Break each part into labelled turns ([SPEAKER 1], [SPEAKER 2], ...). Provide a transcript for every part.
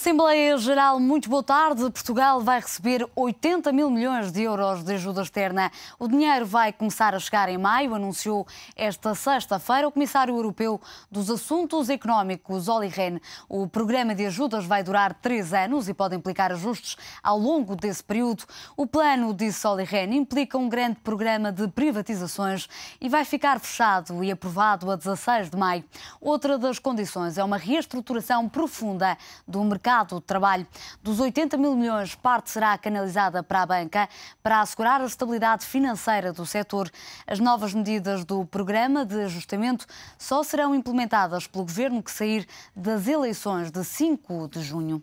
[SPEAKER 1] Assembleia Geral, muito boa tarde. Portugal vai receber 80 mil milhões de euros de ajuda externa. O dinheiro vai começar a chegar em maio, anunciou esta sexta-feira o Comissário Europeu dos Assuntos Económicos, Olli Rehn. O programa de ajudas vai durar 3 anos e pode implicar ajustes ao longo desse período. O plano, disse Olli Rehn, implica um grande programa de privatizações e vai ficar fechado e aprovado a 16 de maio. Outra das condições é uma reestruturação profunda do mercado de trabalho. Dos 80 mil milhões, parte será canalizada para a banca para assegurar a estabilidade financeira do setor. As novas medidas do programa de ajustamento só serão implementadas pelo governo que sair das eleições de 5 de junho.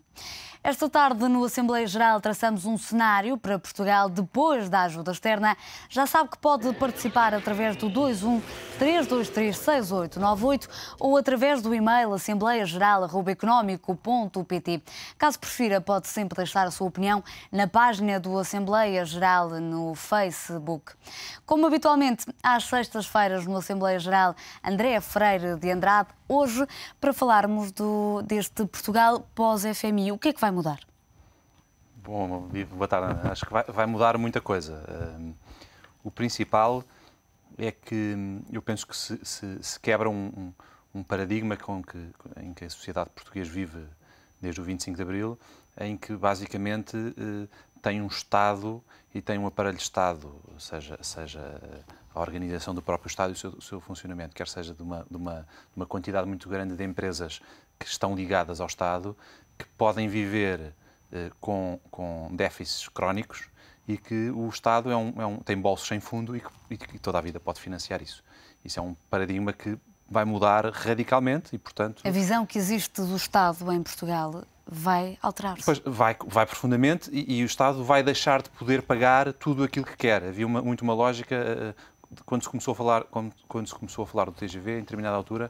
[SPEAKER 1] Esta tarde, no Assembleia Geral, traçamos um cenário para Portugal depois da ajuda externa. Já sabe que pode participar através do 21-323-6898 ou através do e-mail assembleiageral@económico.pt. Caso prefira, pode sempre deixar a sua opinião na página do Assembleia Geral no Facebook. Como habitualmente, às sextas-feiras no Assembleia Geral, André Freire de Andrade, hoje para falarmos deste Portugal pós-FMI. O que é que vai mudar?
[SPEAKER 2] Bom, boa tarde, Ana. Acho que vai mudar muita coisa. O principal é que eu penso que se quebra um paradigma em que a sociedade portuguesa vive desde o 25 de Abril, em que basicamente tem um Estado e tem um aparelho de Estado, seja a organização do próprio Estado e o seu funcionamento, quer seja de uma quantidade muito grande de empresas que estão ligadas ao Estado, que podem viver com déficits crónicos e que o Estado tem bolsos sem fundo e que toda a vida pode financiar isso. Isso é um paradigma que vai mudar radicalmente e, portanto...
[SPEAKER 1] A visão que existe do Estado em Portugal vai alterar-se?
[SPEAKER 2] Pois, vai profundamente e o Estado vai deixar de poder pagar tudo aquilo que quer. Havia muito uma lógica... Quando se começou a falar do TGV, em determinada altura,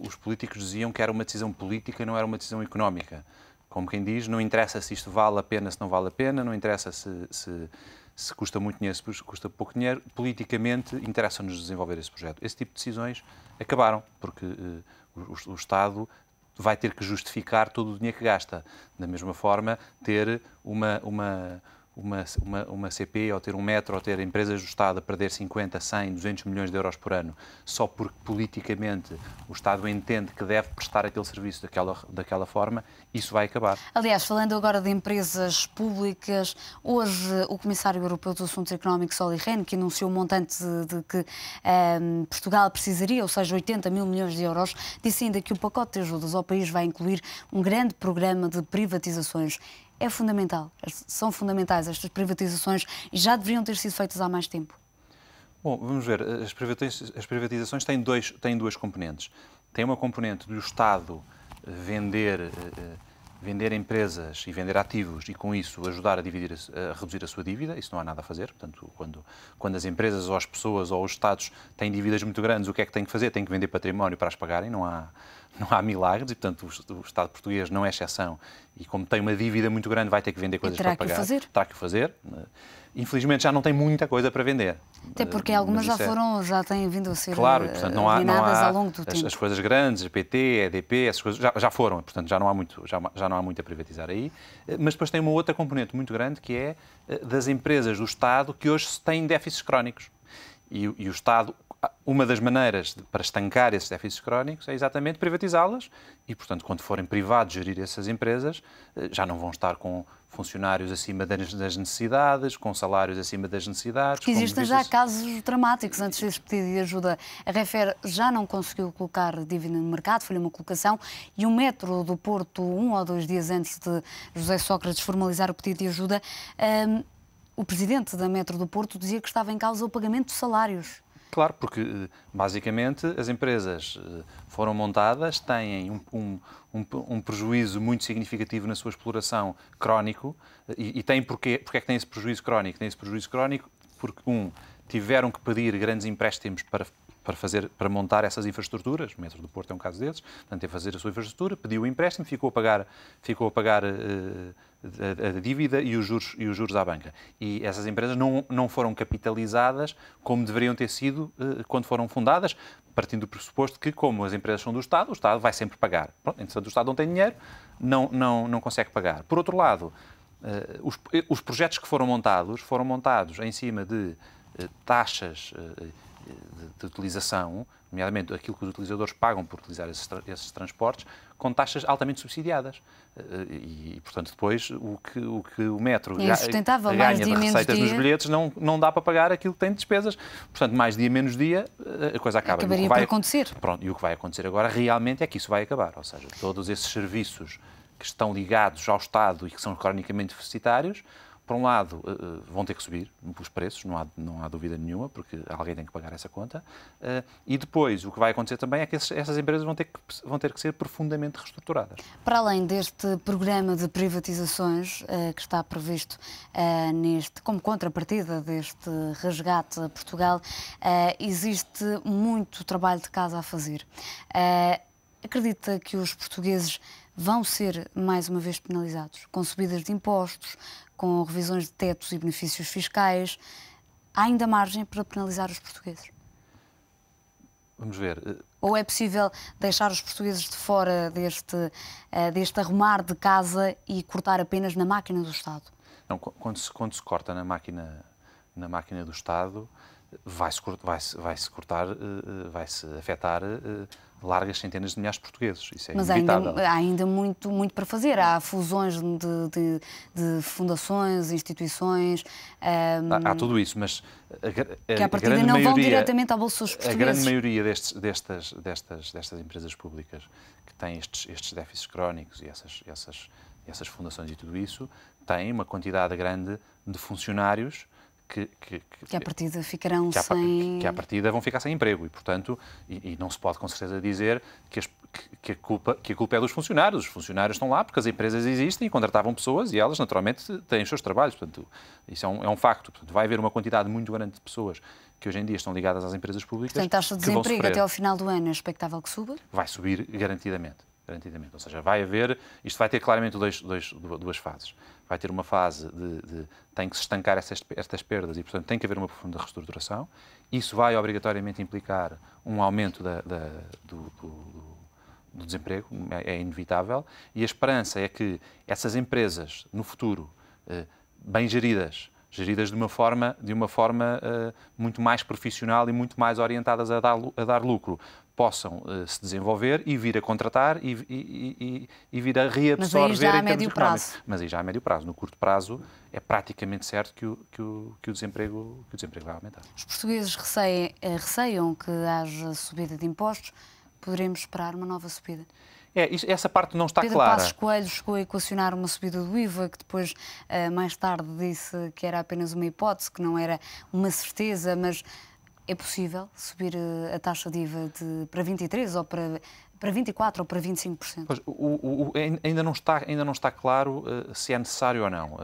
[SPEAKER 2] os políticos diziam que era uma decisão política e não era uma decisão económica. Como quem diz, não interessa se isto vale a pena, se não vale a pena, não interessa se custa muito dinheiro, se custa pouco dinheiro. Politicamente, interessa-nos desenvolver esse projeto. Esse tipo de decisões acabaram, porque o Estado vai ter que justificar todo o dinheiro que gasta. Da mesma forma, ter uma CP, ou ter um metro, ou ter empresas do Estado a perder 50, 100, 200 milhões de euros por ano, só porque politicamente o Estado entende que deve prestar aquele serviço daquela forma, isso vai acabar.
[SPEAKER 1] Aliás, falando agora de empresas públicas, hoje o Comissário Europeu dos Assuntos Económicos, Olli Rehn, que anunciou o montante de que Portugal precisaria, ou seja, 80 mil milhões de euros, disse ainda que o pacote de ajudas ao país vai incluir um grande programa de privatizações. É fundamental, são fundamentais estas privatizações e já deveriam ter sido feitas há mais tempo.
[SPEAKER 2] Bom, vamos ver, as privatizações têm duas componentes. Tem uma componente do Estado vender empresas e vender ativos e, com isso, ajudar a reduzir a sua dívida. Isso não há nada a fazer. Portanto, quando as empresas ou as pessoas ou os Estados têm dívidas muito grandes, o que é que têm que fazer? Têm que vender património para as pagarem. Não há milagres e, portanto, o Estado português não é exceção e, como tem uma dívida muito grande, vai ter que vender coisas para pagar. Terá que o fazer. Infelizmente, já não tem muita coisa para vender.
[SPEAKER 1] Até porque algumas já têm vindo a ser
[SPEAKER 2] portanto, não há
[SPEAKER 1] ao longo do tempo.
[SPEAKER 2] As coisas grandes, a PT, a EDP, essas coisas já foram. Portanto, já não há muito a privatizar aí. Mas depois tem uma outra componente muito grande, que é das empresas do Estado que hoje têm déficits crónicos. E o Estado... Uma das maneiras para estancar esses déficits crónicos é exatamente privatizá-las e, portanto, quando forem privados gerir essas empresas, já não vão estar com funcionários acima das necessidades, com salários acima das necessidades.
[SPEAKER 1] Porque existem já casos dramáticos antes desse pedido de ajuda. A Refer já não conseguiu colocar dívida no mercado, foi uma colocação, e o Metro do Porto, 1 ou 2 dias antes de José Sócrates formalizar o pedido de ajuda, o presidente da Metro do Porto dizia que estava em causa o pagamento de salários.
[SPEAKER 2] Claro, porque basicamente as empresas foram montadas, têm um prejuízo muito significativo na sua exploração crónico e têm porque é que têm esse prejuízo crónico? Têm esse prejuízo crónico porque, tiveram que pedir grandes empréstimos para montar essas infraestruturas. O Metro do Porto é um caso desses. Portanto, teve que fazer a sua infraestrutura, pediu o empréstimo, ficou a pagar a dívida e os juros à banca. E essas empresas não foram capitalizadas como deveriam ter sido quando foram fundadas, partindo do pressuposto que, como as empresas são do Estado, o Estado vai sempre pagar. Pronto, entretanto, o Estado não tem dinheiro, não consegue pagar. Por outro lado, os projetos que foram montados em cima de taxas de utilização, nomeadamente aquilo que os utilizadores pagam por utilizar esses transportes, com taxas altamente subsidiadas. E portanto, depois, o que o metro ganha de receitas nos bilhetes não dá para pagar aquilo que tem de despesas. Portanto, mais dia, menos dia, a coisa acaba.
[SPEAKER 1] Acabaria por acontecer.
[SPEAKER 2] Pronto, e o que vai acontecer agora realmente é que isso vai acabar. Ou seja, todos esses serviços que estão ligados ao Estado e que são cronicamente deficitários, por um lado, vão ter que subir os preços, não há dúvida nenhuma, porque alguém tem que pagar essa conta. E depois, o que vai acontecer também é que essas empresas vão ter que ser profundamente reestruturadas.
[SPEAKER 1] Para além deste programa de privatizações que está previsto como contrapartida deste resgate a Portugal, existe muito trabalho de casa a fazer. Acredita que os portugueses vão ser, mais uma vez, penalizados, com subidas de impostos, com revisões de tetos e benefícios fiscais? Há ainda margem para penalizar os portugueses?
[SPEAKER 2] Vamos ver.
[SPEAKER 1] Ou é possível deixar os portugueses de fora deste arrumar de casa e cortar apenas na máquina do Estado?
[SPEAKER 2] Não, quando se corta na máquina do Estado, vai-se cortar, vai-se afetar largas centenas de milhares de portugueses. Isso é inevitável.
[SPEAKER 1] Mas há ainda muito para fazer. Há fusões de fundações, instituições...
[SPEAKER 2] Há tudo isso, mas
[SPEAKER 1] que à partida não vão diretamente ao bolso dos portugueses.
[SPEAKER 2] A grande maioria destas empresas públicas que têm estes déficits crónicos e essas fundações e tudo isso, têm uma quantidade grande de funcionários que à partida
[SPEAKER 1] ficarão sem...
[SPEAKER 2] Que à partida vão ficar sem emprego e, portanto, e não se pode com certeza dizer que a culpa é dos funcionários. Os funcionários estão lá porque as empresas existem e contratavam pessoas e elas, naturalmente, têm os seus trabalhos. Portanto, isso é um facto. Portanto, vai haver uma quantidade muito grande de pessoas que hoje em dia estão ligadas às empresas públicas.
[SPEAKER 1] Portanto, a taxa de desemprego até ao final do ano é expectável que suba?
[SPEAKER 2] Vai subir garantidamente. Ou seja, isto vai ter claramente duas fases. Vai ter uma fase tem que se estancar estas perdas e, portanto, tem que haver uma profunda reestruturação. Isso vai obrigatoriamente implicar um aumento do desemprego, é inevitável, e a esperança é que essas empresas, no futuro, bem geridas de uma forma muito mais profissional e muito mais orientadas a dar lucro, possam se desenvolver e vir a contratar e vir a reabsorver.
[SPEAKER 1] Mas aí já a médio prazo.
[SPEAKER 2] Mas aí já a médio prazo. No curto prazo é praticamente certo que o desemprego vai aumentar.
[SPEAKER 1] Os portugueses receiam que haja subida de impostos. Poderemos esperar uma nova subida?
[SPEAKER 2] Essa parte não está
[SPEAKER 1] Pedro
[SPEAKER 2] clara.
[SPEAKER 1] Passos Coelho chegou a equacionar uma subida do IVA, que depois, mais tarde, disse que era apenas uma hipótese, que não era uma certeza, mas é possível subir a taxa de IVA para 23% ou para 24% ou para 25%?
[SPEAKER 2] Pois, ainda não está claro se é necessário ou não.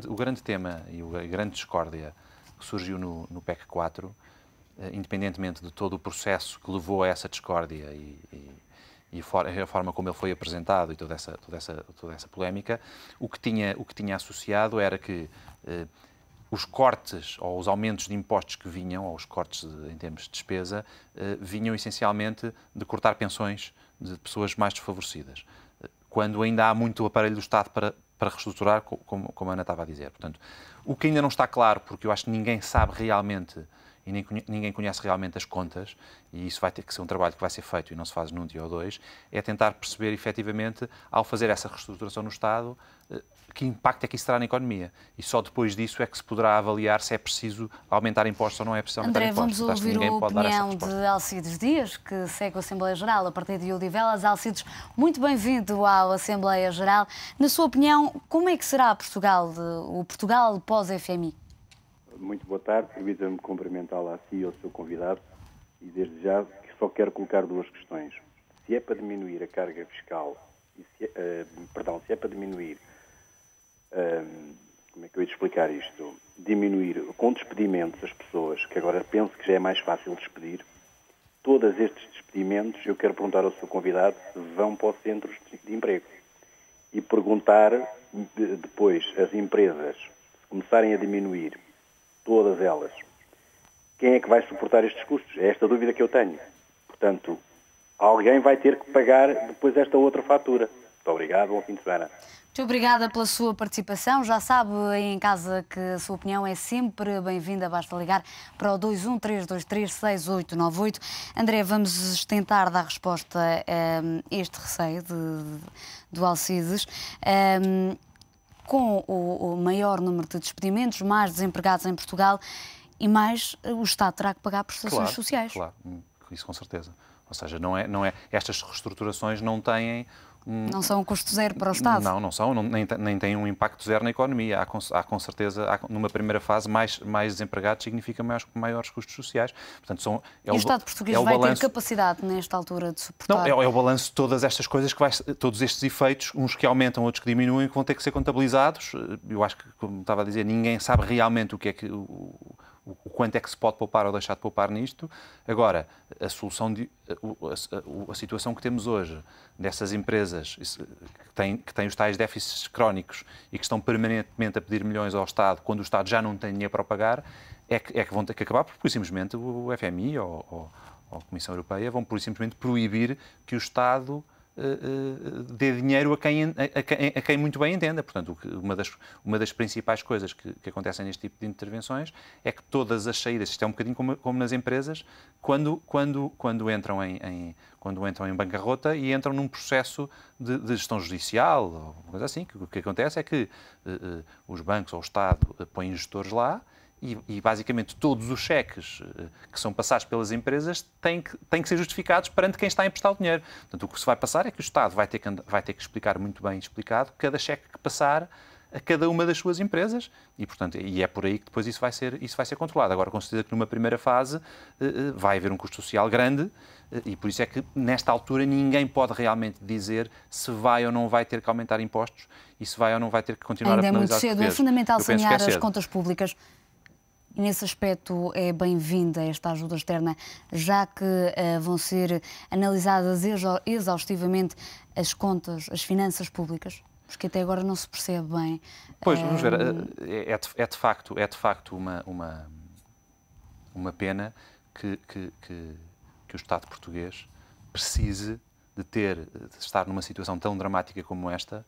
[SPEAKER 2] O grande tema e a grande discórdia que surgiu no PEC 4, independentemente de todo o processo que levou a essa discórdia e a forma como ele foi apresentado e toda essa polémica, o que tinha associado era que os cortes ou os aumentos de impostos que vinham, ou os cortes em termos de despesa, vinham essencialmente de cortar pensões de pessoas mais desfavorecidas, quando ainda há muito aparelho do Estado para reestruturar, como a Ana estava a dizer. Portanto, o que ainda não está claro, porque eu acho que ninguém sabe realmente e ninguém conhece realmente as contas, e isso vai ter que ser um trabalho que vai ser feito e não se faz num dia ou dois, é tentar perceber efetivamente, ao fazer essa reestruturação no Estado, que impacto é que isso terá na economia. E só depois disso é que se poderá avaliar se é preciso aumentar impostos ou não é preciso aumentar impostos.
[SPEAKER 1] André, vamos ouvir a opinião de Alcides Dias, que segue a Assembleia Geral a partir de Odivelas. Alcides, muito bem-vindo à Assembleia Geral. Na sua opinião, como é que será o Portugal pós-FMI?
[SPEAKER 3] Muito boa tarde, permita-me cumprimentá-la a si e ao seu convidado e desde já que só quero colocar duas questões. Se é para diminuir a carga fiscal, se é para diminuir, como é que eu ia explicar isto? Diminuir com despedimentos as pessoas, que agora penso que já é mais fácil despedir, todos estes despedimentos, eu quero perguntar ao seu convidado se vão para os centros de emprego. E perguntar depois, as empresas, se começarem a diminuir, todas elas, quem é que vai suportar estes custos? É esta dúvida que eu tenho. Portanto, alguém vai ter que pagar depois esta outra fatura. Muito obrigado, bom fim de semana.
[SPEAKER 1] Muito obrigada pela sua participação. Já sabe aí em casa que a sua opinião é sempre bem-vinda. Basta ligar para o 213236898. André, vamos tentar dar resposta a este receio do Alcides. Com o maior número de despedimentos, mais desempregados em Portugal e mais o Estado terá que pagar prestações sociais.
[SPEAKER 2] Claro, isso com certeza. Ou seja, não é, estas reestruturações não têm...
[SPEAKER 1] Não são um custo zero para o Estado?
[SPEAKER 2] Não são, nem têm um impacto zero na economia. Há com certeza, numa primeira fase, mais desempregados significa maiores custos sociais. Portanto,
[SPEAKER 1] e o Estado português vai ter capacidade, nesta altura, de suportar?
[SPEAKER 2] Não, é o balanço de todas estas coisas, todos estes efeitos, uns que aumentam, outros que diminuem, que vão ter que ser contabilizados. Eu acho que, como estava a dizer, ninguém sabe realmente o quanto é que se pode poupar ou deixar de poupar nisto. Agora, a situação que temos hoje dessas empresas que têm os tais déficits crónicos e que estão permanentemente a pedir milhões ao Estado, quando o Estado já não tem dinheiro para o pagar, é que vão ter que acabar, porque simplesmente o FMI ou a Comissão Europeia vão simplesmente proibir que o Estado dê dinheiro a quem muito bem entenda. Portanto, uma das principais coisas que acontecem neste tipo de intervenções é que todas as saídas, isto é um bocadinho como nas empresas, quando entram em bancarrota e entram num processo de gestão judicial, ou coisa assim, o que acontece é que os bancos ou o Estado põem gestores lá e basicamente todos os cheques que são passados pelas empresas têm que ser justificados perante quem está a emprestar o dinheiro. Portanto, o que se vai passar é que o Estado vai ter que explicar muito bem explicado cada cheque que passar a cada uma das suas empresas portanto, é por aí que depois isso vai ser controlado. Agora, com certeza que numa primeira fase vai haver um custo social grande e por isso é que nesta altura ninguém pode realmente dizer se vai ou não vai ter que aumentar impostos e se vai ou não vai ter que continuar
[SPEAKER 1] Ainda
[SPEAKER 2] a penalizar os
[SPEAKER 1] é muito cedo. É fundamental sanear as contas públicas. E nesse aspecto é bem-vinda esta ajuda externa, já que vão ser analisadas exaustivamente as contas, as finanças públicas, porque até agora não se percebe bem.
[SPEAKER 2] Pois, vamos ver, é de facto uma pena que o Estado português precise de estar numa situação tão dramática como esta